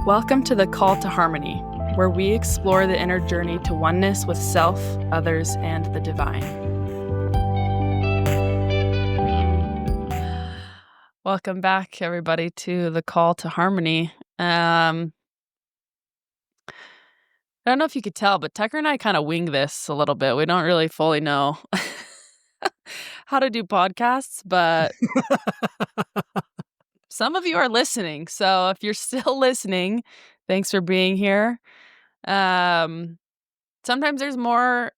Welcome to the Call to Harmony, where we explore the inner journey to oneness with self, others, and the divine. Welcome back, everybody, to the Call to Harmony. I don't know if you could tell, but Tucker and I kind of wing this a little bit. We don't really fully know how to do podcasts, but some of you are listening. So if you're still listening, thanks for being here. Sometimes there's more,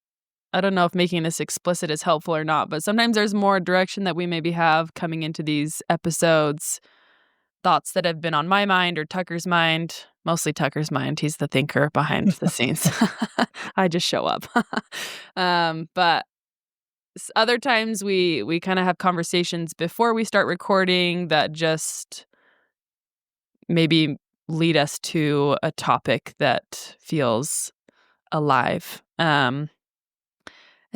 I don't know if making this explicit is helpful or not, but sometimes there's more direction that we maybe have coming into these episodes, thoughts that have been on my mind or Tucker's mind, mostly Tucker's mind. He's the thinker behind the scenes. I just show up. But other times we kind of have conversations before we start recording that just maybe lead us to a topic that feels alive. And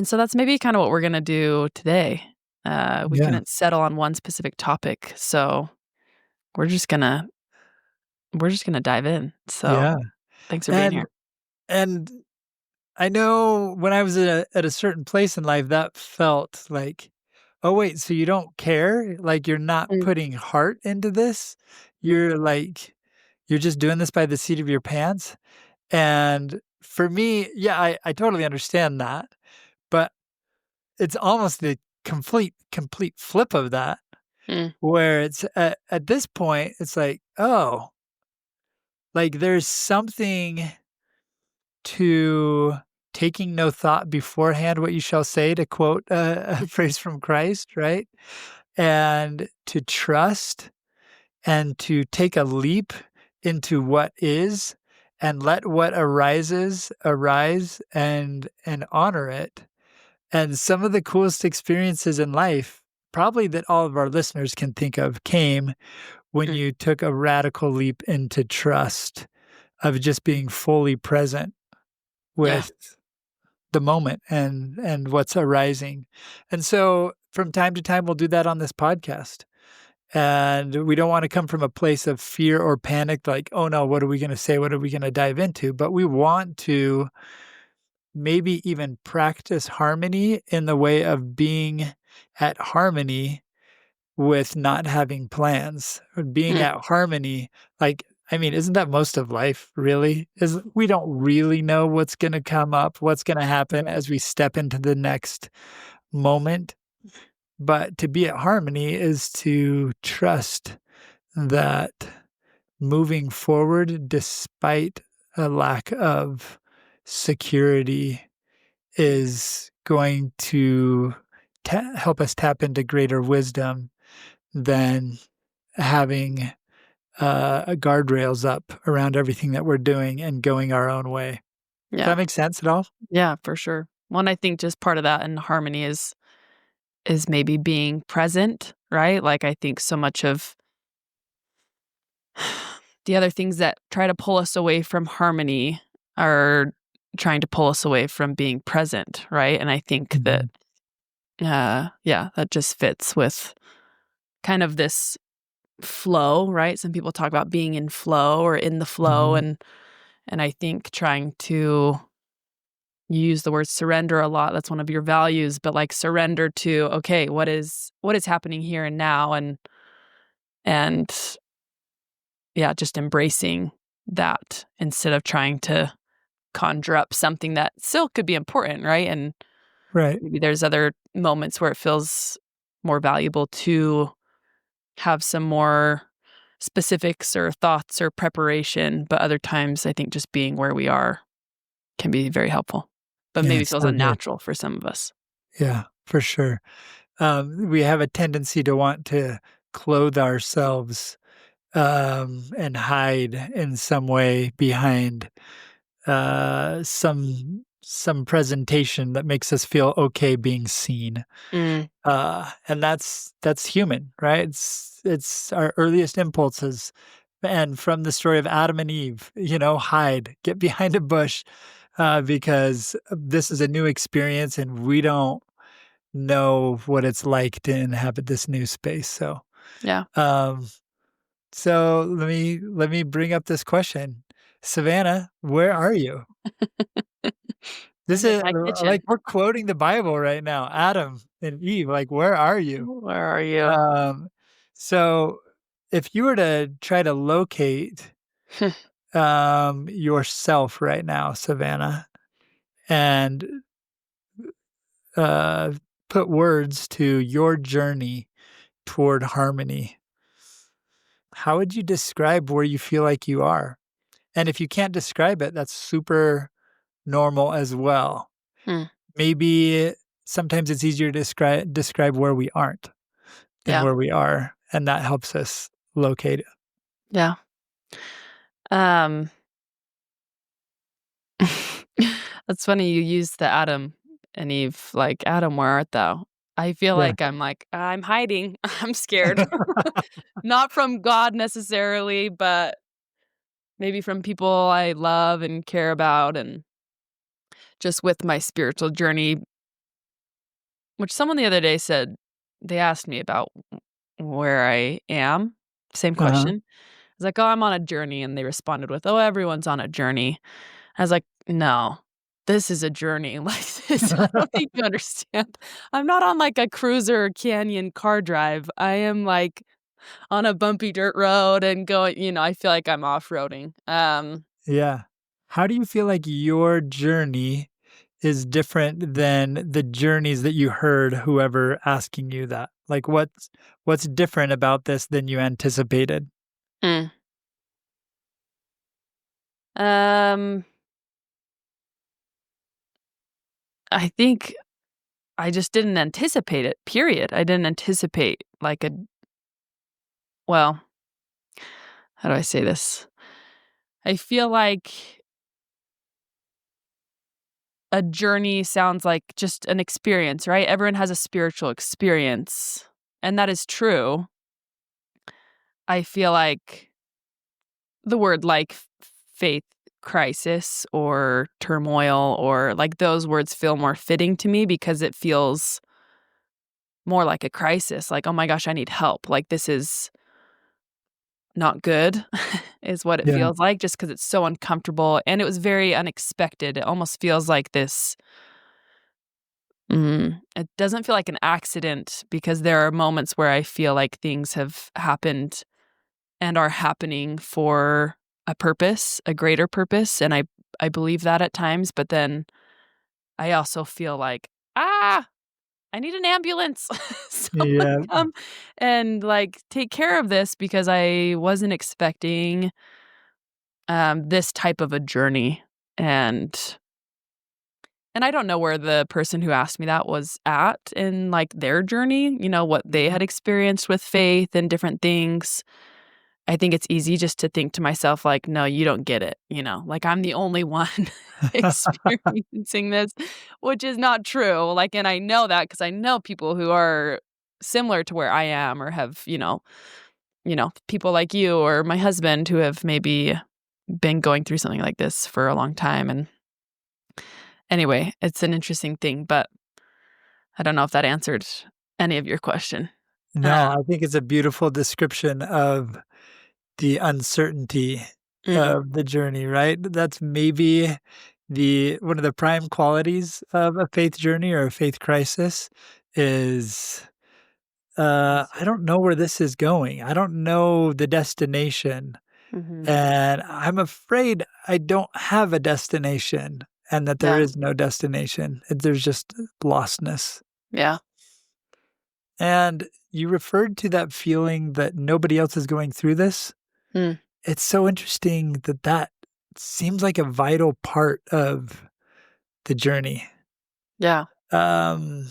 so that's maybe kind of what we're going to do today. We couldn't settle on one specific topic, so we're just gonna dive in. So thanks for being here. And I know when I was at a certain place in life, that felt like, oh wait, so you don't care? Like you're not putting heart into this? You're just doing this by the seat of your pants? And for me, I totally understand that. But it's almost the complete flip of that, where it's at this point, it's like, oh, like there's something to taking no thought beforehand what you shall say, to quote a phrase from Christ, right? And to trust and to take a leap into what is and let what arises arise and honor it. And some of the coolest experiences in life, probably that all of our listeners can think of, came when you took a radical leap into trust of just being fully present with the moment and what's arising. And so from time to time, we'll do that on this podcast. And we don't want to come from a place of fear or panic, like, oh no, what are we going to say? What are we going to dive into? But we want to maybe even practice harmony in the way of being at harmony with not having plans, or being at harmony. Like, I mean, isn't that most of life, really? We don't really know what's going to come up, what's going to happen as we step into the next moment. But to be at harmony is to trust that moving forward, despite a lack of security, is going to help us tap into greater wisdom than having guardrails up around everything that we're doing and going our own way. Yeah. Does that make sense at all? Yeah, for sure. Well, and I think just part of that in harmony is maybe being present, right? Like I think so much of the other things that try to pull us away from harmony are trying to pull us away from being present, right? And I think that, that just fits with kind of this flow, right? Some people talk about being in flow or in the flow, and I think trying to use the word surrender a lot. That's one of your values, but like surrender to, okay, what is happening here and now, and just embracing that instead of trying to conjure up something that still could be important, right? And maybe there's other moments where it feels more valuable to have some more specifics or thoughts or preparation, but other times I think just being where we are can be very helpful, but maybe feels unnatural for some of us. Yeah, for sure. We have a tendency to want to clothe ourselves and hide in some way behind some presentation that makes us feel okay being seen. And that's human, right? It's our earliest impulses. And from the story of Adam and Eve, hide, get behind a bush, because this is a new experience and we don't know what it's like to inhabit this new space. So So let me bring up this question. Savannah, where are you? This I'm in is my like kitchen. we're quoting the Bible right now. Adam and Eve, like, where are you? Where are you? Um, so if you were to try to locate yourself right now, Savannah, and uh put words to your journey toward harmony, how would you describe where you feel like you are? And if you can't describe it, that's super normal as well. Hmm. Maybe sometimes it's easier to describe where we aren't than Yeah. where we are, and that helps us locate it. Yeah. Um, that's funny you used the Adam and Eve, like, "Adam, where art thou?" I feel Yeah. like, "I'm hiding. I'm scared." Not from God necessarily, but maybe from people I love and care about, and just with my spiritual journey, which someone the other day said they asked me about where I am, same Uh-huh. question. I was like, "Oh, I'm on a journey," and they responded with, "Oh, everyone's on a journey." I was like, "No, this is a journey like this. I don't think you understand. I'm not on like a cruiser canyon car drive. I am like on a bumpy dirt road and going, I feel like I'm off-roading." Yeah. How do you feel like your journey is different than the journeys that you heard whoever asking you that? Like, what's different about this than you anticipated? Mm. Um, I think I just didn't anticipate it, period. I didn't anticipate like a well, how do I say this? I feel like a journey sounds like just an experience, right? Everyone has a spiritual experience, and that is true. I feel like the word like faith crisis or turmoil or like those words feel more fitting to me because it feels more like a crisis. Like, oh my gosh, I need help. Like, this is not good, is what it Yeah. feels like, just because it's so uncomfortable. And it was very unexpected. It almost feels like this. It doesn't feel like an accident because there are moments where I feel like things have happened and are happening for a purpose, a greater purpose, and I believe that at times, but then I also feel like, "Ah, I need an ambulance. Someone Yeah. come and, like, take care of this because I wasn't expecting, this type of a journey." And I don't know where the person who asked me that was at in, like, their journey, what they Mhm. had experienced with faith and different things. I think it's easy just to think to myself, like, "No, you don't get it," like, I'm the only one experiencing this, which is not true, like, and I know that because I know people who are similar to where I am or have, people like you or my husband who have maybe been going through something like this for a long time, and anyway, it's an interesting thing, but I don't know if that answered any of your question. No, Uh, I think it's a beautiful description of the uncertainty mm, of the journey, right? That's maybe the one of the prime qualities of a faith journey or a faith crisis is, I don't know where this is going. I don't know the destination, mhm, and I'm afraid I don't have a destination and that there yeah, is no destination. There's just lostness. yeah, And you referred to that feeling that nobody else is going through this. mm, It's so interesting that that seems like a vital part of the journey. yeah, Um,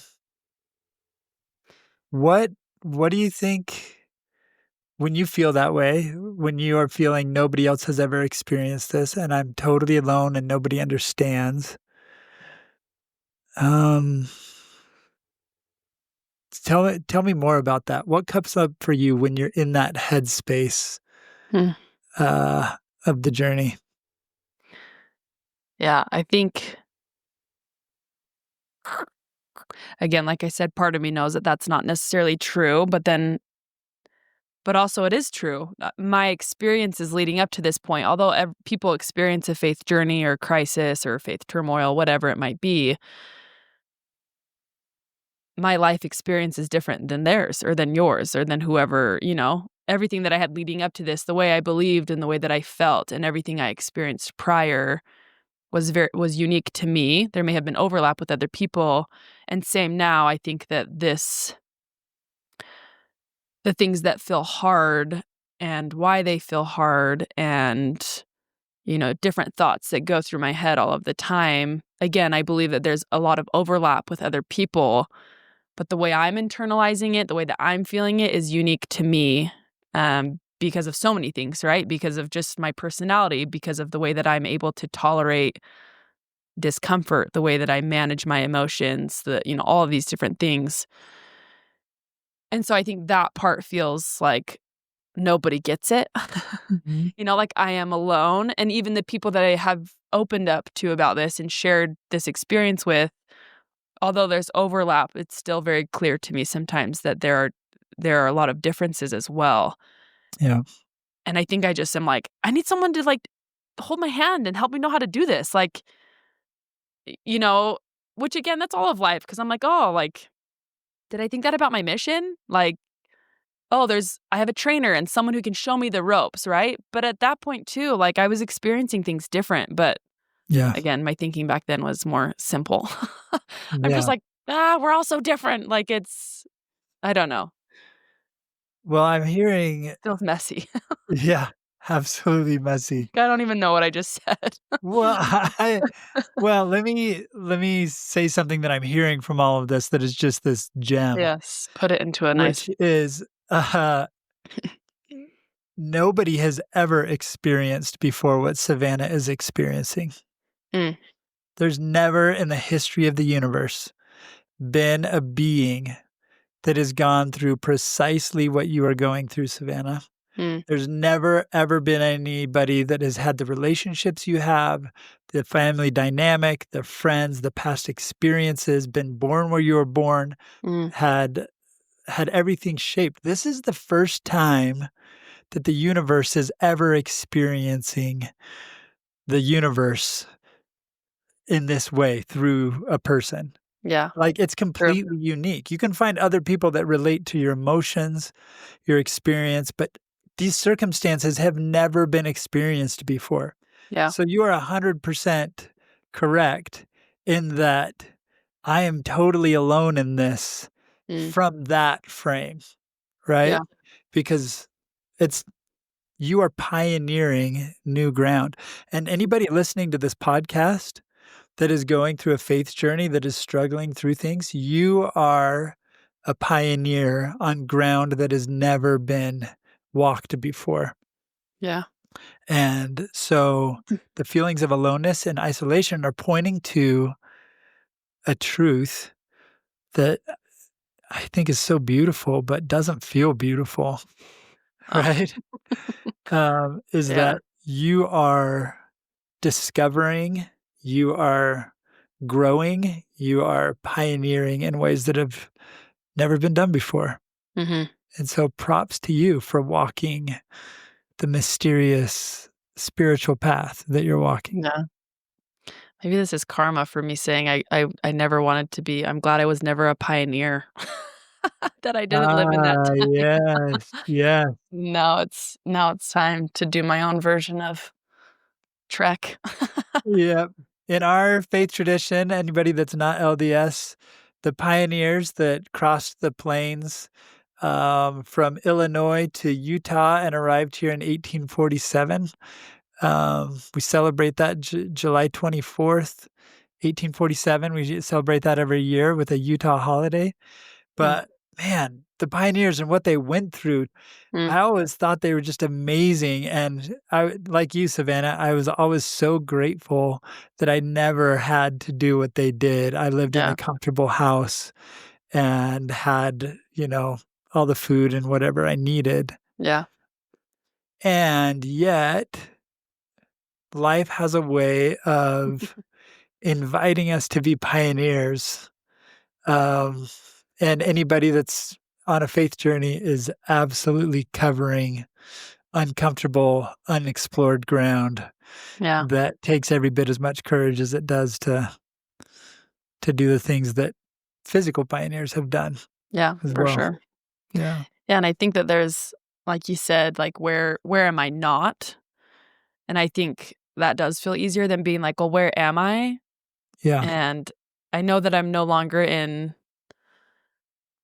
what what do you think when you feel that way, when you are feeling nobody else has ever experienced this and I'm totally alone and nobody understands? Um, tell me more about that. What comes up for you when you're in that headspace mm. uh of the journey? Yeah, I think, again, like I said, part of me knows that that's not necessarily true, but then But also it is true. My experiences leading up to this point, although people experience a faith journey or crisis or faith turmoil, whatever it might be, my life experience is different than theirs or than yours or than whoever, everything that I had leading up to this, the way I believed and the way that I felt and everything I experienced prior was unique to me. There may have been overlap with other people, and same now. I think that the things that feel hard and why they feel hard and different thoughts that go through my head all of the time. Again, I believe that there's a lot of overlap with other people, but the way I'm internalizing it, the way that I'm feeling it is unique to me, because of so many things, right? Because of just my personality, because of the way that I'm able to tolerate discomfort, the way that I manage my emotions, all of these different things. And so I think that part feels like nobody gets it. Mhm. Like I am alone. And even the people that I have opened up to about this and shared this experience with, although there's overlap, it's still very clear to me sometimes that there are a lot of differences as well. Yeah. And I think I just am like, I need someone to hold my hand and help me know how to do this. You know, which again, that's all of life. Cause I'm like, oh, did I think that about my mission? Oh, I have a trainer and someone who can show me the ropes, right? But at that point too, I was experiencing things different. But Yeah. again, my thinking back then was more simple. I'm just Yeah. like, we're all so different. I don't know. Well, I'm hearing Feels messy. yeah, absolutely messy. I don't even know what I just said. Well, I well, let me say something that I'm hearing from all of this that is just this gem, Yes. Put it into a nice. which is, nobody has ever experienced before what Savannah is experiencing. Mm, There's never in the history of the universe been a being that has gone through precisely what you are going through, Savannah. mm, There's never, ever been anybody that has had the relationships you have, the family dynamic, the friends, the past experiences, been born where you were born, mm. had everything shaped. This is the first time that the universe is ever experiencing the universe in this way through a person. Yeah. It's True. completely unique. You can find other people that relate to your emotions, your experience, but these circumstances have never been experienced before. Yeah. So you are 100% correct in that I am totally alone in this Mm, from that frame, yeah. right? Because it's you are pioneering new ground. And anybody listening to this podcast that is going through a faith journey, that is struggling through things, you are a pioneer on ground that has never been walked before. Yeah. And so the feelings of aloneness and isolation are pointing to a truth that I think is so beautiful, but doesn't feel beautiful, Oh, right? Is yeah. that you are discovering, you are growing, you are pioneering in ways that have never been done before. Mhm. And so props to you for walking the mysterious spiritual path that you're walking. Yeah. Maybe this is karma for me saying I never wanted to be. I'm glad I was never a pioneer. That I didn't live in that Ah, time. yes, yes. Now it's time to do my own version of Trek. Yep. In our faith tradition, anybody that's not LDS, the pioneers that crossed the plains from Illinois to Utah and arrived here in 1847. We celebrate that July 24th, 1847. We celebrate that every year with a Utah holiday. Mm, But man, the pioneers and what they went through, mm, I always thought they were just amazing. And like you, Savannah, I was always so grateful that I never had to do what they did. I lived in yeah, a comfortable house and had, all the food and whatever I needed. yeah. And yet, life has a way of inviting us to be pioneers. Um, and anybody that's on a faith journey is absolutely covering uncomfortable, unexplored ground Yeah. that takes every bit as much courage as it does to do the things that physical pioneers have done Yeah, as for well. sure. Yeah. Yeah, and I think that there's, like you said, like, where am I not? And I think that does feel easier than being like, "Well, where am I?" Yeah. And I know that I'm no longer in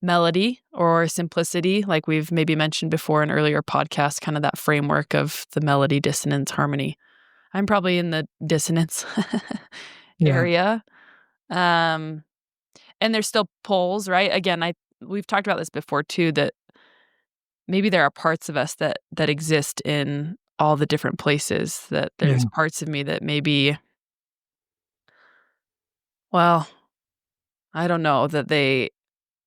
melody or simplicity, like we've maybe mentioned before in earlier podcasts, kind of that framework of the melody, dissonance, harmony. I'm probably in the dissonance Yeah. area. Um, and there's still poles, right? Again, we've talked about this before too, that maybe there are parts of us that exist in all the different places, that Yeah. there's parts of me that maybe, well, I don't know that they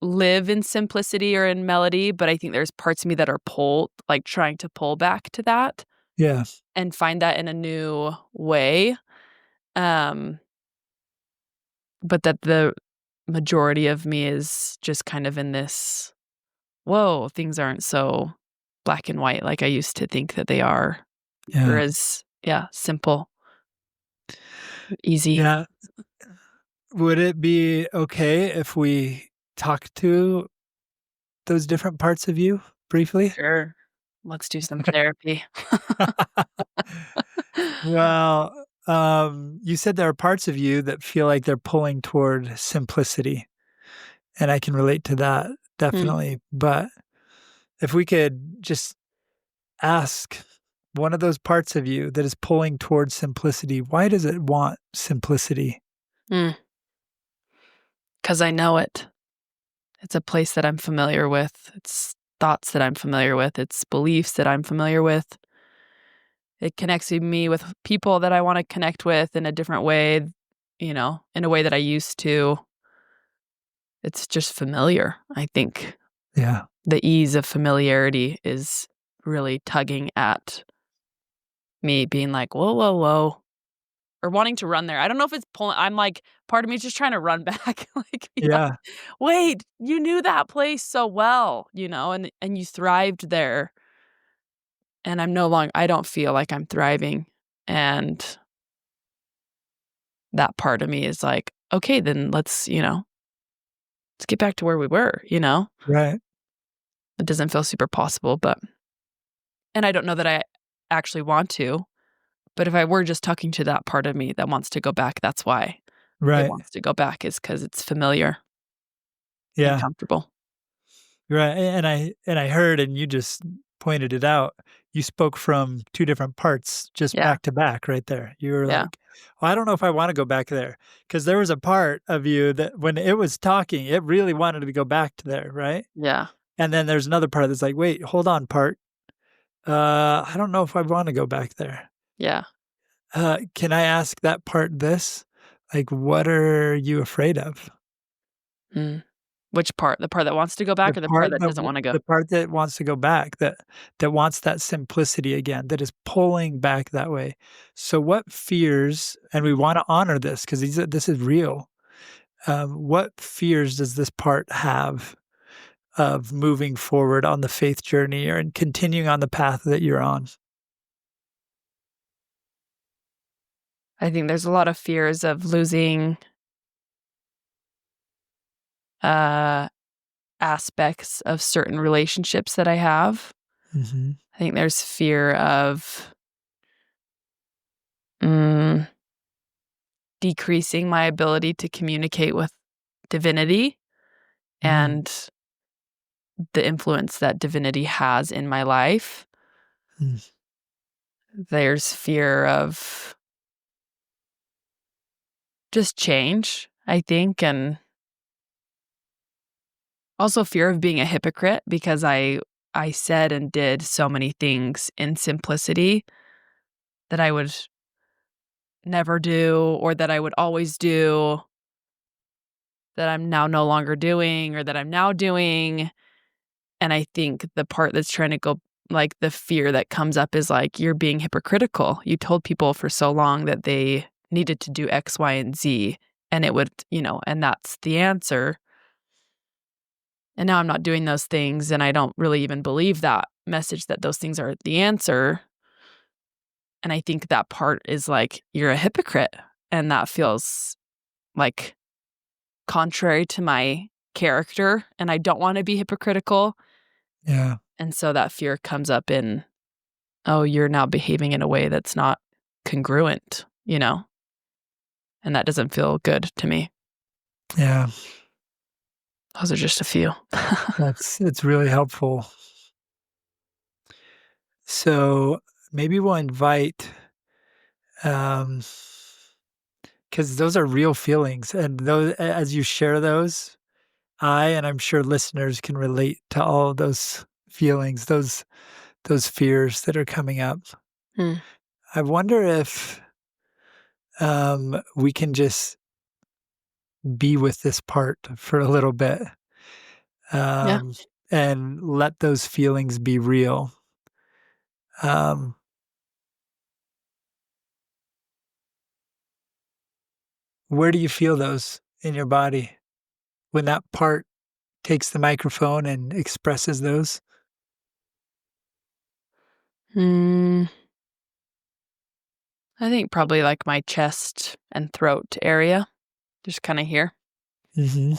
live in simplicity or in melody, but I think there's parts of me that are pulled, like trying to pull back to that Yeah. and find that in a new way. Um, but that the majority of me is just kind of in this, whoa, things aren't so black and white like I used to think that they are, or Yeah. as, yeah, simple, easy. Yeah. Would it be okay if we talk to those different parts of you briefly? Sure. Let's do some therapy. Well, you said there are parts of you that feel like they're pulling toward simplicity, and I can relate to that Mm, definitely. But if we could just ask one of those parts of you that is pulling towards simplicity, why does it want simplicity? mm, 'cause I know it. It's a place that I'm familiar with. It's thoughts that I'm familiar with. It's beliefs that I'm familiar with. It connects me with people that I wanna connect with in a different way, in a way that I used to. It's just familiar. I think Yeah. the ease of familiarity is really tugging at me being like, "Whoa, whoa, whoa," or wanting to run there. I don't know if it's pulling. I'm like, part of me is just trying to run back, like, be like, Yeah. "Wait, you knew that place so well, and you thrived there." And I don't feel like I'm thriving. And that part of me is like, "Okay, then let's get back to where we were." Right. It doesn't feel super possible, but and I don't know that I actually want to, but if I were just talking to that part of me that wants to go back, that's why it Right. wants to go back, is because it's familiar and Yeah. comfortable. Right. And I heard, and you just pointed it out. You spoke from two different parts just Yeah, back to back right there. You were yeah, like, well, I don't know if I want to go back there. Because there was a part of you that when it was talking, it really wanted to go back to there, right? yeah, And then there's another part that's like, wait, hold on, part. I don't know if I want to go back there. yeah. Can I ask that part this? Like, what are you afraid of? Mm. Which part? The part that wants to go back or the part that doesn't wanna go? The part that wants to go back, that wants that simplicity again, that is pulling back that way. So what fears, and we wanna honor this 'cause this is real. What fears does this part have of moving forward on the faith journey or and continuing on the path that you're on? I think there's a lot of fears of losing, uh, aspects of certain relationships that I have. Mhm. I think there's fear of, mm, decreasing my ability to communicate with divinity Mm, and the influence that divinity has in my life. mm, There's fear of just change, I think, and also fear of being a hypocrite because I said and did so many things in simplicity that I would never do or that I would always do that I'm now no longer doing or that I'm now doing. And I think the part that's trying to go, like, the fear that comes up is like, you're being hypocritical. You told people for so long that they needed to do X, Y, and Z, and it would, and that's the answer. And now I'm not doing those things, and I don't really even believe that message that those things are the answer. And I think that part is like, you're a hypocrite. And that feels like contrary to my character. And I don't want to be hypocritical. Yeah. And so that fear comes up in, oh, you're now behaving in a way that's not congruent, and that doesn't feel good to me. Yeah. Those are just a few. It's really helpful. So maybe we'll invite, because those are real feelings, and those, as you share those, and I'm sure listeners can relate to all of those feelings, those fears that are coming up. Hmm. I wonder if we can just be with this part for a little bit, Yeah. and let those feelings be real. Um, where do you feel those in your body when that part takes the microphone and expresses those? Mm, I think probably like my chest and throat area, just kind of here. Hmm.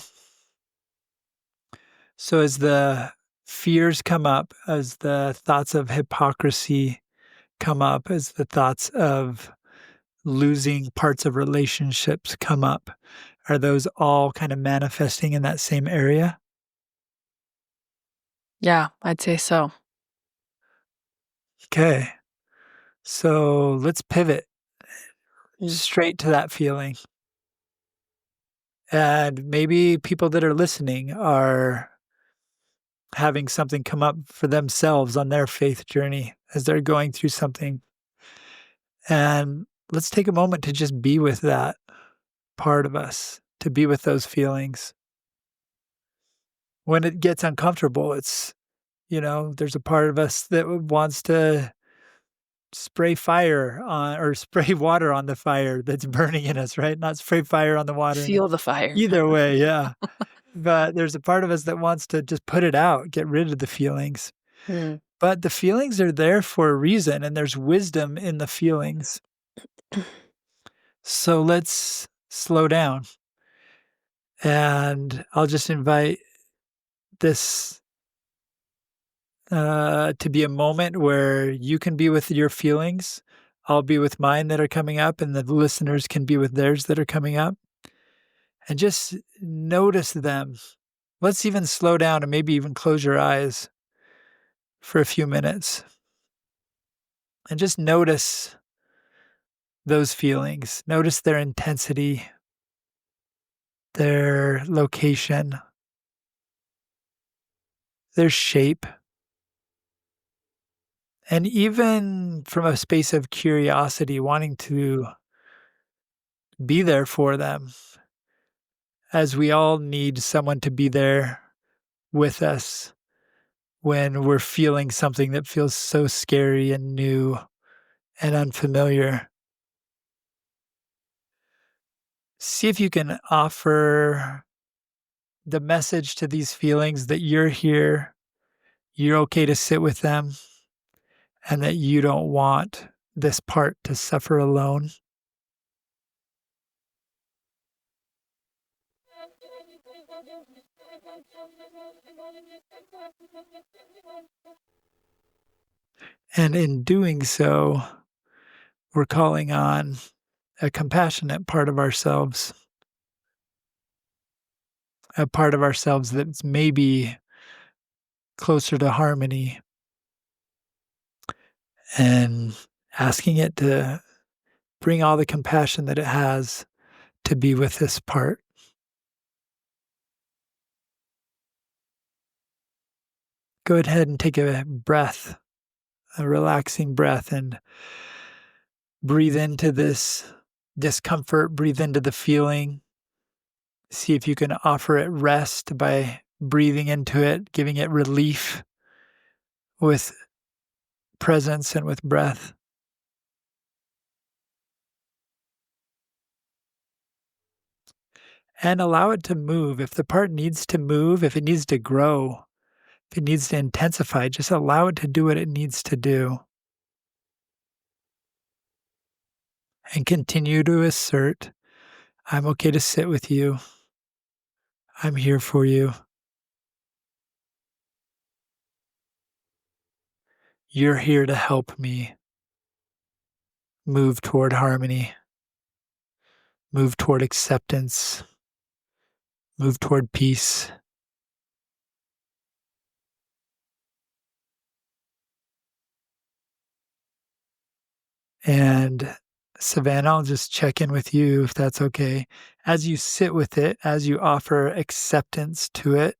So as the fears come up, as the thoughts of hypocrisy come up, as the thoughts of losing parts of relationships come up, are those all kind of manifesting in that same area? Yeah, I'd say so. Okay. So let's pivot Mm. straight to that feeling. And maybe people that are listening are having something come up for themselves on their faith journey as they're going through something. And let's take a moment to just be with that part of us, to be with those feelings. When it gets uncomfortable, there's a part of us that wants to spray fire on or spray water on the fire that's burning in us, right? Not spray fire on the water. Feel the fire. Either way, yeah. But there's a part of us that wants to just put it out, get rid of the feelings. Mm. But the feelings are there for a reason, and there's wisdom in the feelings. So let's slow down. And I'll just invite this to be a moment where you can be with your feelings. I'll be with mine that are coming up, and the listeners can be with theirs that are coming up. And just notice them. Let's even slow down and maybe even close your eyes for a few minutes and just notice those feelings. Notice their intensity, their location, their shape, and even from a space of curiosity, wanting to be there for them, as we all need someone to be there with us when we're feeling something that feels so scary and new and unfamiliar. See if you can offer the message to these feelings that you're here, you're okay to sit with them, and that you don't want this part to suffer alone. And in doing so, we're calling on a compassionate part of ourselves, a part of ourselves that's maybe closer to harmony, and asking it to bring all the compassion that it has to be with this part. Go ahead and take a breath, a relaxing breath, and breathe into this discomfort, breathe into the feeling. See if you can offer it rest by breathing into it, giving it relief with presence and with breath. and allow it to move. If the part needs to move, if it needs to grow, if it needs to intensify, just allow it to do what it needs to do. And continue to assert, I'm okay to sit with you. I'm here for you. You're here to help me move toward harmony, move toward acceptance, move toward peace. And Savannah, I'll just check in with you if that's okay. As you sit with it, as you offer acceptance to it,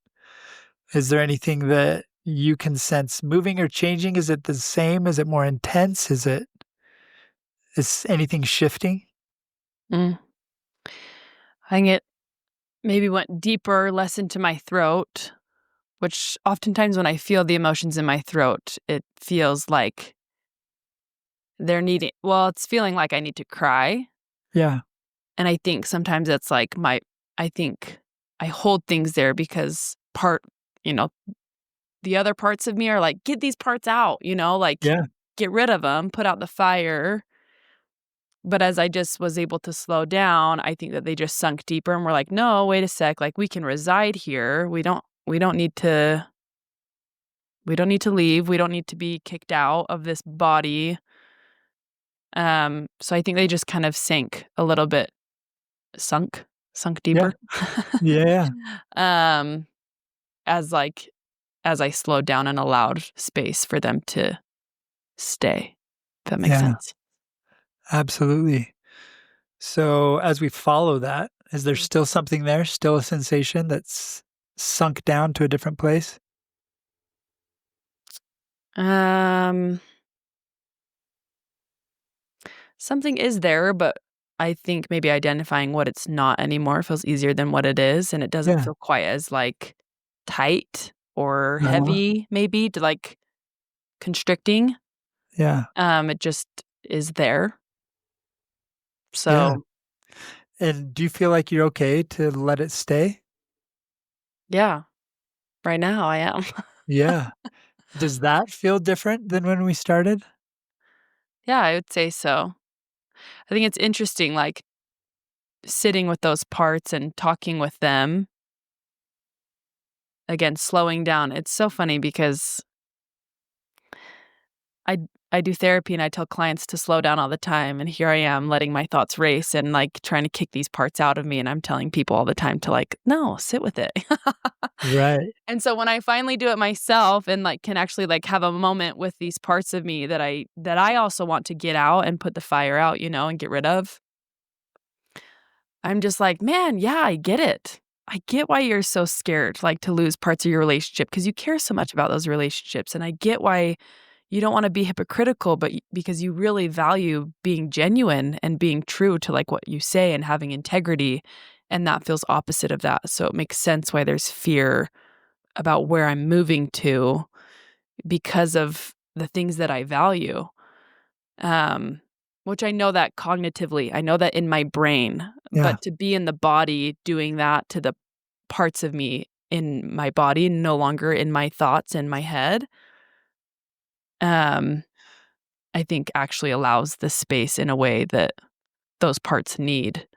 is there anything that you can sense moving or changing? Is it the same? Is it more intense? Is anything shifting? Mm. I think it maybe went deeper, less into my throat, which oftentimes when I feel the emotions in my throat, it feels like it's feeling like I need to cry. Yeah. And I think sometimes it's like I think I hold things there because you know, the other parts of me are like, get these parts out, like Yeah. get rid of them, put out the fire. But as I just was able to slow down, I think that they just sunk deeper and we're like, no, wait a sec. Like we can reside here. We don't need to leave. We don't need to be kicked out of this body. So I think they just kind of sunk Yeah. deeper. Yeah. um, as I slowed down and allowed space for them to stay, if that makes Yeah. sense. Absolutely. So as we follow that, is there still something there? Still a sensation that's sunk down to a different place? Um, Something is there, but I think maybe identifying what it's not anymore feels easier than what it is, and it doesn't Yeah. feel quite as, like, tight or Uh-huh. heavy maybe to, like, constricting. Yeah. It just is there. Yeah. So, And do you feel like you're okay to let it stay? yeah, right now I am. Yeah. Does that feel different than when we started? Yeah, I would say so. I think it's interesting, like, sitting with those parts and talking with them, again, slowing down. It's so funny because I I do therapy and I tell clients to slow down all the time, and here I am letting my thoughts race and, like, trying to kick these parts out of me, and I'm telling people all the time to, like, "No, sit with it." Right. And so when I finally do it myself and, like, can actually, like, have a moment with these parts of me that I also want to get out and put the fire out, and get rid of, I'm just like, "Man, yeah, I get it. I get why you're so scared, like, to lose parts of your relationship because you care so much about those relationships, and I get why you don't wanna be hypocritical, but because you really value being genuine and being true to, like, what you say and having integrity, and that feels opposite of that, so it makes sense why there's fear about where I'm moving to because of the things that I value." Um, which I know that cognitively, I know that in my brain, Yeah. but to be in the body doing that to the parts of me in my body, no longer in my thoughts and my head, um, I think actually allows the space in a way that those parts need,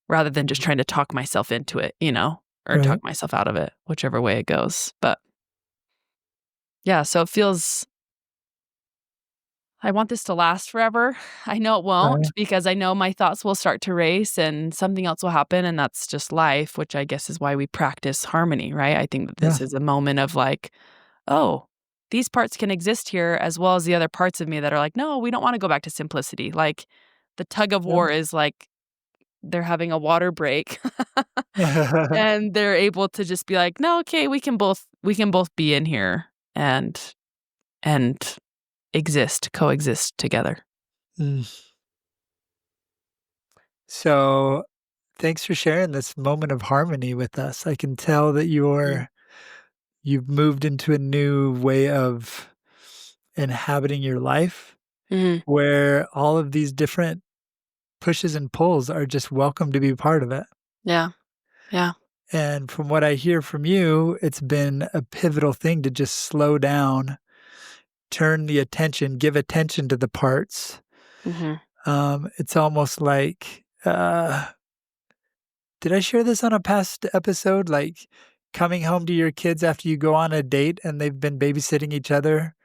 rather than just trying to talk myself into it, or Right. talk myself out of it, whichever way it goes. But yeah, so it feels I want this to last forever. I know it won't Right. because I know my thoughts will start to race and something else will happen, and that's just life, which I guess is why we practice harmony, right? I think that Yeah. this is a moment of like, oh, these parts can exist here as well as the other parts of me that are like, no, we don't want to go back to simplicity. Like the tug of Yeah. war is like they're having a water break and they're able to just be like, no, okay, we can both be in here and coexist together. Mm. So, thanks for sharing this moment of harmony with us. I can tell that you've moved into a new way of inhabiting your life Mhm. where all of these different pushes and pulls are just welcome to be part of it. Yeah. Yeah. And from what I hear from you, it's been a pivotal thing to just slow down, turn the attention, give attention to the parts. Mm-hmm. It's almost like, did I share this on a past episode? Like coming home to your kids after you go on a date and they've been babysitting each other.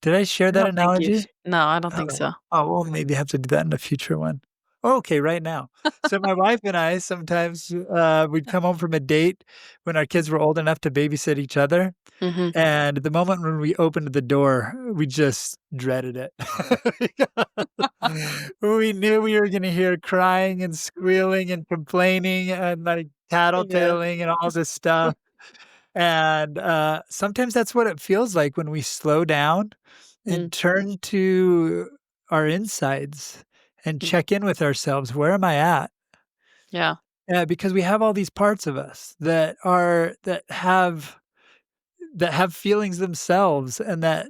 Did I share I that don't think analogy? no, I don't think so. We'll maybe have to do that in a future one. Okay, right now. So my wife and I sometimes, we'd come home from a date when our kids were old enough to babysit each other, Mm-hmm. and the moment when we opened the door, we just dreaded it. We knew we were gonna hear crying and squealing and complaining and, like, Yeah. tattletaling and all this stuff, and, sometimes that's what it feels like when we slow down and Mm. turn to our insides and Mm. check in with ourselves. Where am I at? Yeah. Because we have all these parts of us that have feelings themselves and that,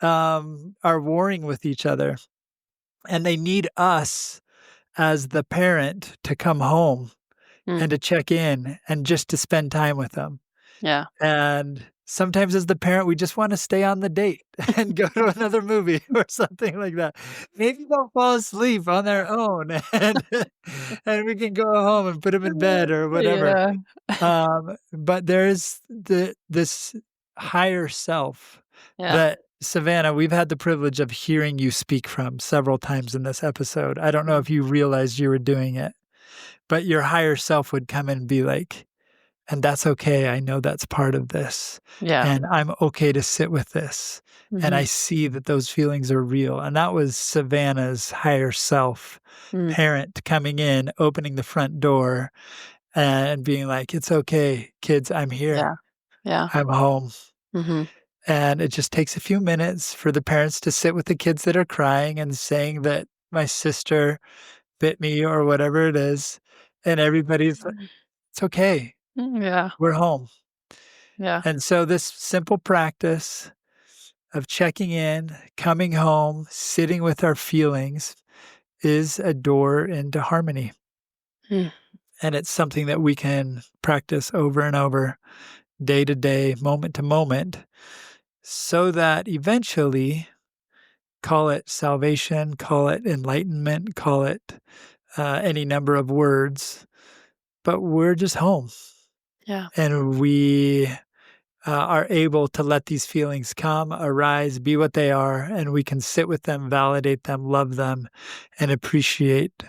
are warring with each other, and they need us as the parent to come home Mm. and to check in and just to spend time with them. Yeah. And sometimes as the parent, we just wanna stay on the date and go to another movie or something like that. Maybe they'll fall asleep on their own and we can go home and put them in bed or whatever. Yeah. But there's this higher self Yeah. that, Savannah, we've had the privilege of hearing you speak from several times in this episode. I don't know Mm. if you realized you were doing it, but your higher self would come in and be like, "And that's okay, I know that's part of this, Yeah. and I'm okay to sit with this, and Mhm. I see that those feelings are real," and that was Savannah's higher self Mm. parent coming in, opening the front door, and being like, "It's okay, kids, I'm here. Yeah. Yeah. I'm home." Mhm. And it just takes a few minutes for the parents to sit with the kids that are crying and saying that my sister bit me or whatever it is, and everybody's like, "It's okay. Yeah. We're home." Yeah. And so this simple practice of checking in, coming home, sitting with our feelings is a door into harmony. Mm. And it's something that we can practice over and over, day to day, moment to moment, so that eventually, call it salvation, call it enlightenment, call it any number of words, but we're just home. Yeah. And we are able to let these feelings come, arise, be what they are, and we can sit with them, validate them, love them, and appreciate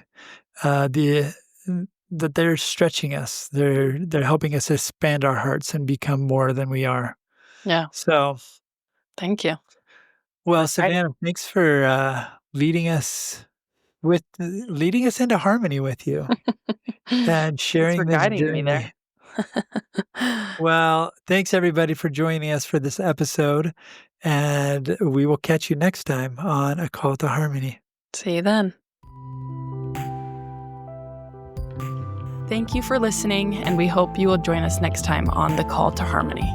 the that they're stretching us. They're helping us expand our hearts and become more than we are. Yeah. So, Thank you. well, I Savannah, thanks for leading us into harmony with you and Thanks for sharing this guiding me there. journey. Well, thanks everybody for joining us for this episode, and we will catch you next time on A Call to Harmony. See you then. Thank you for listening, and we hope you will join us next time on The Call to Harmony.